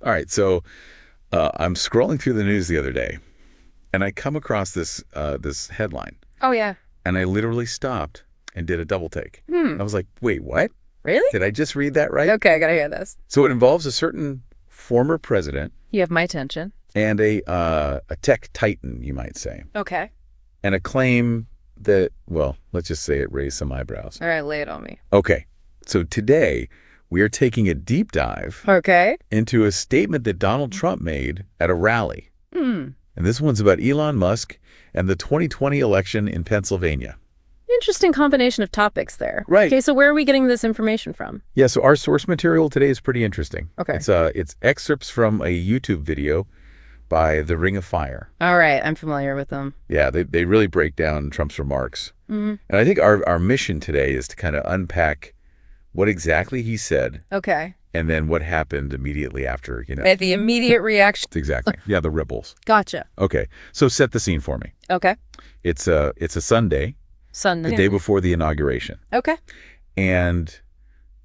All right, so I'm scrolling through the news the other day, and I come across this headline, Oh, yeah. and I literally stopped and did a double take. Hmm. I was like, "Wait, what? Really? Did I just read that right?" Okay, I gotta hear this. So it involves a certain former president You have my attention. and a tech titan, you might say, Okay. and a claim that, well, let's just say it raised some eyebrows. All right, lay it on me. Okay, so today we are taking a deep dive Okay. into a statement that Donald Trump made at a rally. Hmm. And this one's about Elon Musk and the 2020 election in Pennsylvania. Interesting combination of topics there. Right. Okay, so where are we getting this information from? Yeah, so our source material today is pretty interesting. Okay. It's excerpts from a YouTube video by The Ring of Fire. All right, I'm familiar with them. Yeah, they really break down Trump's remarks. Mm-hmm. And I think our mission today is to kind of unpack what exactly he said Okay. and then what happened immediately after, At the immediate reaction. Exactly. Yeah, the ripples. Gotcha. Okay, so set the scene for me. Okay. It's a Sunday, Sunday. the day before the inauguration. Okay. And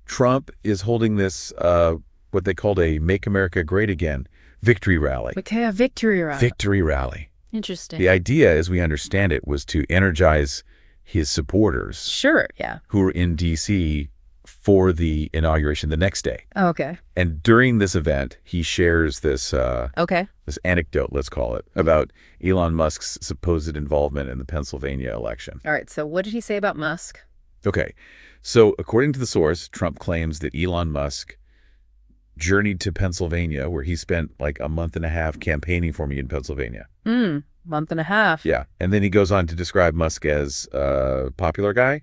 Trump is holding this, what they called a Make America Great Again victory rally. Okay, a victory rally. Victory rally. Interesting. The idea, as we understand it, was to energize his supporters Sure, yeah. who were in D.C. for the inauguration the next day. Okay. And during this event, he shares this Okay. this anecdote, let's call it, about Elon Musk's supposed involvement in the Pennsylvania election. All right, so what did he say about Musk? Okay, so according to the source, Trump claims that Elon Musk journeyed to Pennsylvania, where he spent like a month and a half campaigning for me in Pennsylvania. Month and a half. Yeah, and then he goes on to describe Musk as a popular guy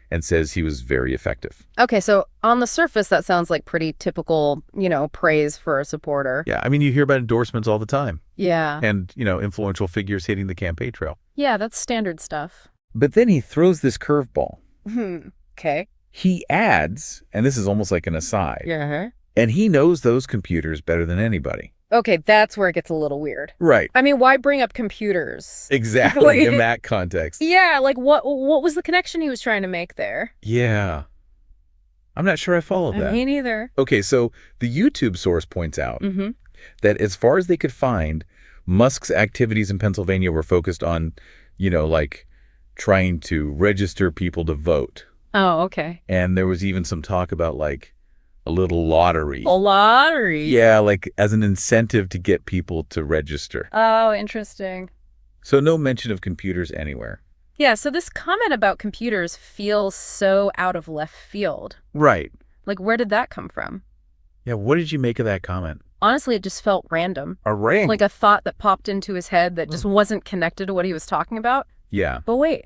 and says he was very effective. Okay, so on the surface, that sounds like pretty typical, praise for a supporter. Yeah, I mean, you hear about endorsements all the time Yeah. and, influential figures hitting the campaign trail. Yeah, that's standard stuff. But then he throws this curveball. Okay. He adds, and this is almost like an aside, Yeah. and he knows those computers better than anybody. Okay, that's where it gets a little weird. Right. I mean, why bring up computers? Exactly, in that context. Yeah, like what was the connection he was trying to make there? Yeah. I'm not sure I followed that. Me neither. Okay, so the YouTube source points out Mm-hmm. that as far as they could find, Musk's activities in Pennsylvania were focused on, like trying to register people to vote. Oh, okay. And there was even some talk about like a little lottery. A lottery? Yeah, like as an incentive to get people to register. Oh, interesting. So no mention of computers anywhere. Yeah, so this comment about computers feels so out of left field. Right. Like, where did that come from? Yeah, what did you make of that comment? Honestly, it just felt random. A ring. Like a thought that popped into his head that just wasn't connected to what he was talking about. Yeah. But wait,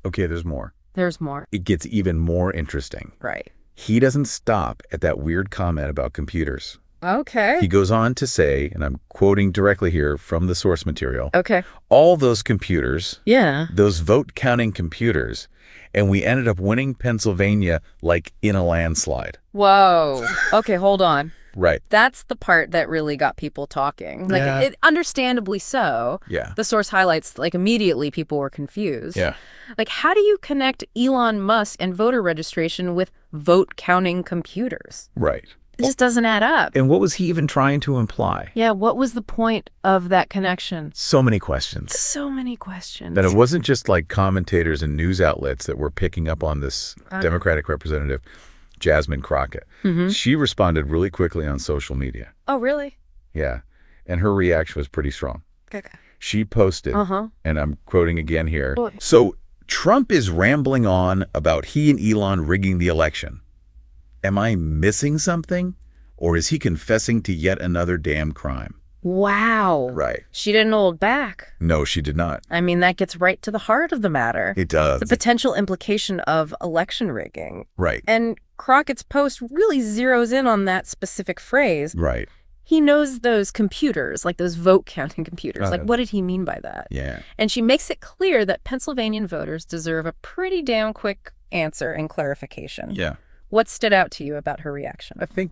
Okay, there's more. there's more. It gets even more interesting. Right. He doesn't stop at that weird comment about computers. Okay. He goes on to say, and I'm quoting directly here from the source material, Okay. all those computers, Yeah. those vote-counting computers, and we ended up winning Pennsylvania like in a landslide. Whoa. Okay, hold on. Right. That's the part that really got people talking. Like, Yeah. understandably so. Yeah. The source highlights, like, immediately people were confused. Yeah. Like, how do you connect Elon Musk and voter registration with vote-counting computers? Right. It just doesn't add up. And what was he even trying to imply? Yeah, what was the point of that connection? So many questions. So many questions. That it wasn't just like commentators and news outlets that were picking up on this Democratic representative, Jasmine Crockett. Mm-hmm. She responded really quickly on social media. Oh, really? Yeah. And her reaction was pretty strong. Okay. She posted, Uh-huh. and I'm quoting again here. Oh. So Trump is rambling on about he and Elon rigging the election. Am I missing something? Or is he confessing to yet another damn crime? Wow. Right. She didn't hold back. No, she did not. I mean, that gets right to the heart of the matter. It does. The potential implication of election rigging. Right. And Crockett's post really zeroes in on that specific phrase. Right. He knows those computers, like those vote-counting computers. Like, what did he mean by that? Yeah. And she makes it clear that Pennsylvania voters deserve a pretty damn quick answer and clarification. Yeah. What stood out to you about her reaction? I think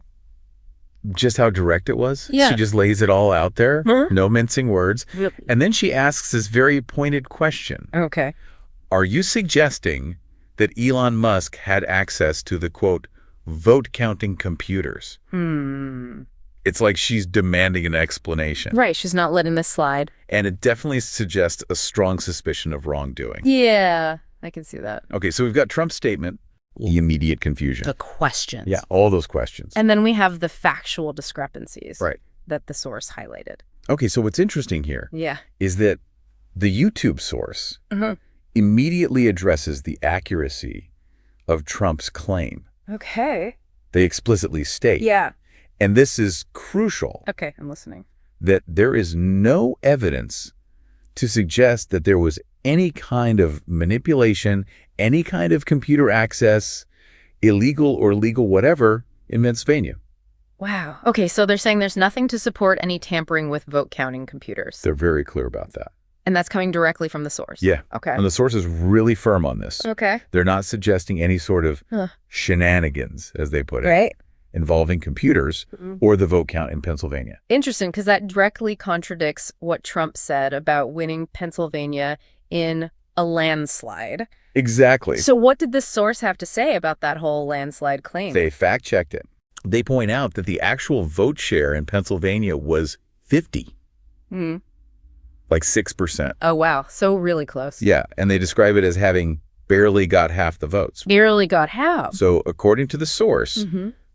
just how direct it was. Yeah. She just lays it all out there. Huh? No mincing words. Yep. And then she asks this very pointed question. Okay. Are you suggesting that Elon Musk had access to the, quote, vote-counting computers? It's like she's demanding an explanation. Right, she's not letting this slide. And it definitely suggests a strong suspicion of wrongdoing. Yeah, I can see that. Okay, so we've got Trump's statement, the immediate confusion. The questions. Yeah, all those questions. And then we have the factual discrepancies Right. that the source highlighted. Okay, so what's interesting here Yeah. is that the YouTube source Mhm. immediately addresses the accuracy of Trump's claim. Okay. They explicitly state, Yeah. and this is crucial, Okay, I'm listening. that there is no evidence to suggest that there was any kind of manipulation, any kind of computer access, illegal or legal whatever, in Pennsylvania. Wow. Okay, so they're saying there's nothing to support any tampering with vote counting computers. They're very clear about that. And that's coming directly from the source. Yeah. Okay. And the source is really firm on this. Okay. They're not suggesting any sort of shenanigans, as they put it, Right. involving computers or the vote count in Pennsylvania. Interesting, because that directly contradicts what Trump said about winning Pennsylvania in a landslide. Exactly. So what did this source have to say about that whole landslide claim? They fact-checked it. They point out that the actual vote share in Pennsylvania was 50, like 6%. Oh, wow. So really close. Yeah, and they describe it as having barely got half the votes. Barely got half. So according to the source,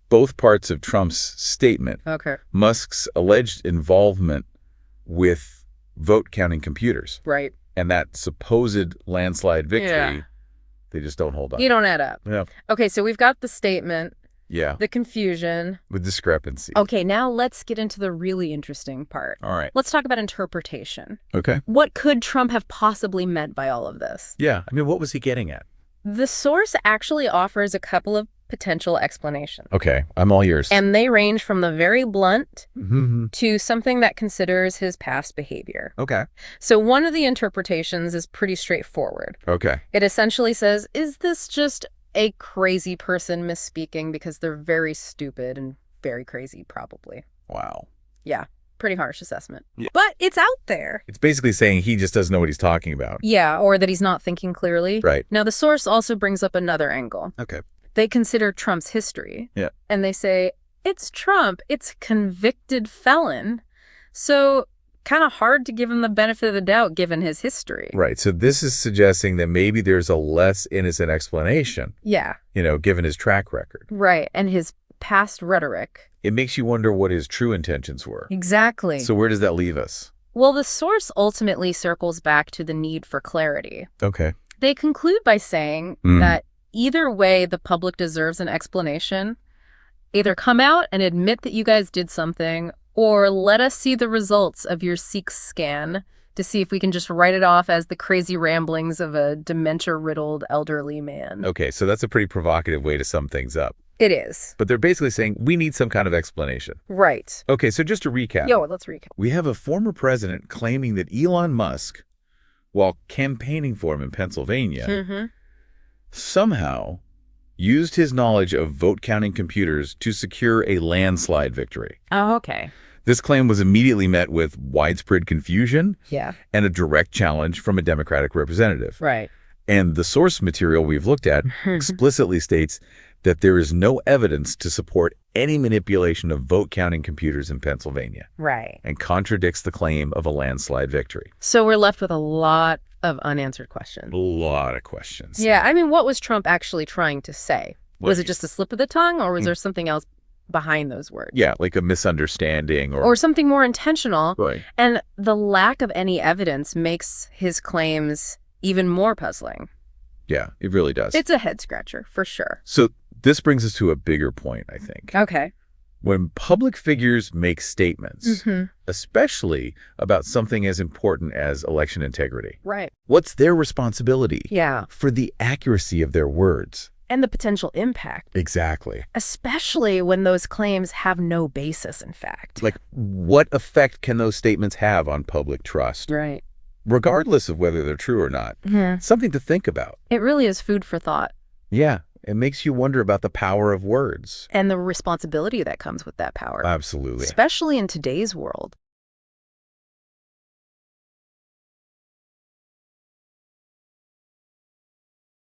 both parts of Trump's statement, Okay. Musk's alleged involvement with vote counting computers, Right. and that supposed landslide victory, Yeah. they just don't hold up. You don't add up. Yeah. Okay, so we've got the statement, Yeah, the confusion. with discrepancy. Okay, now let's get into the really interesting part. All right. Let's talk about interpretation. Okay. What could Trump have possibly meant by all of this? Yeah, I mean, what was he getting at? The source actually offers a couple of potential explanations. Okay, I'm all ears. And they range from the very blunt Mhm. to something that considers his past behavior. Okay. So one of the interpretations is pretty straightforward. Okay. It essentially says, is this just a crazy person misspeaking because they're very stupid and very crazy, probably? Wow. Yeah, pretty harsh assessment. Yeah. But it's out there. It's basically saying he just doesn't know what he's talking about. Yeah, or that he's not thinking clearly. Right. Now, the source also brings up another angle. Okay. They consider Trump's history. Yeah. And they say, it's Trump. It's a convicted felon. So kind of hard to give him the benefit of the doubt given his history. Right. So this is suggesting that maybe there's a less innocent explanation, Yeah, given his track record. right. And his past rhetoric. It makes you wonder what his true intentions were. Exactly. So where does that leave us? Well, the source ultimately circles back to the need for clarity. Okay. They conclude by saying that either way, the public deserves an explanation. Either come out and admit that you guys did something, or let us see the results of your Seek scan to see if we can just write it off as the crazy ramblings of a dementia-riddled elderly man. Okay, so that's a pretty provocative way to sum things up. It is. But they're basically saying we need some kind of explanation. Right. Okay, so just to recap. Yo, let's recap. We have a former president claiming that Elon Musk, while campaigning for him in Pennsylvania, somehow used his knowledge of vote-counting computers to secure a landslide victory. Oh, okay. This claim was immediately met with widespread confusion Yeah. and a direct challenge from a Democratic representative. Right. And the source material we've looked at explicitly states that there is no evidence to support any manipulation of vote-counting computers in Pennsylvania, Right. and contradicts the claim of a landslide victory. So we're left with a lot of unanswered questions. A lot of questions. Yeah, I mean, what was Trump actually trying to say? What Was do it you- just a slip of the tongue, or was there something else behind those words? Yeah, like a misunderstanding Or something more intentional? Right. And the lack of any evidence makes his claims even more puzzling. Yeah, it really does. It's a head scratcher, for sure. So this brings us to a bigger point, I think. Okay. When public figures make statements, especially about something as important as election integrity, Right. what's their responsibility Yeah. for the accuracy of their words? And the potential impact, Exactly. especially when those claims have no basis in fact. Like, what effect can those statements have on public trust, Right. regardless of whether they're true or not? Something to think about. It really is food for thought. Yeah, it makes you wonder about the power of words. And the responsibility that comes with that power. Absolutely. Especially in today's world.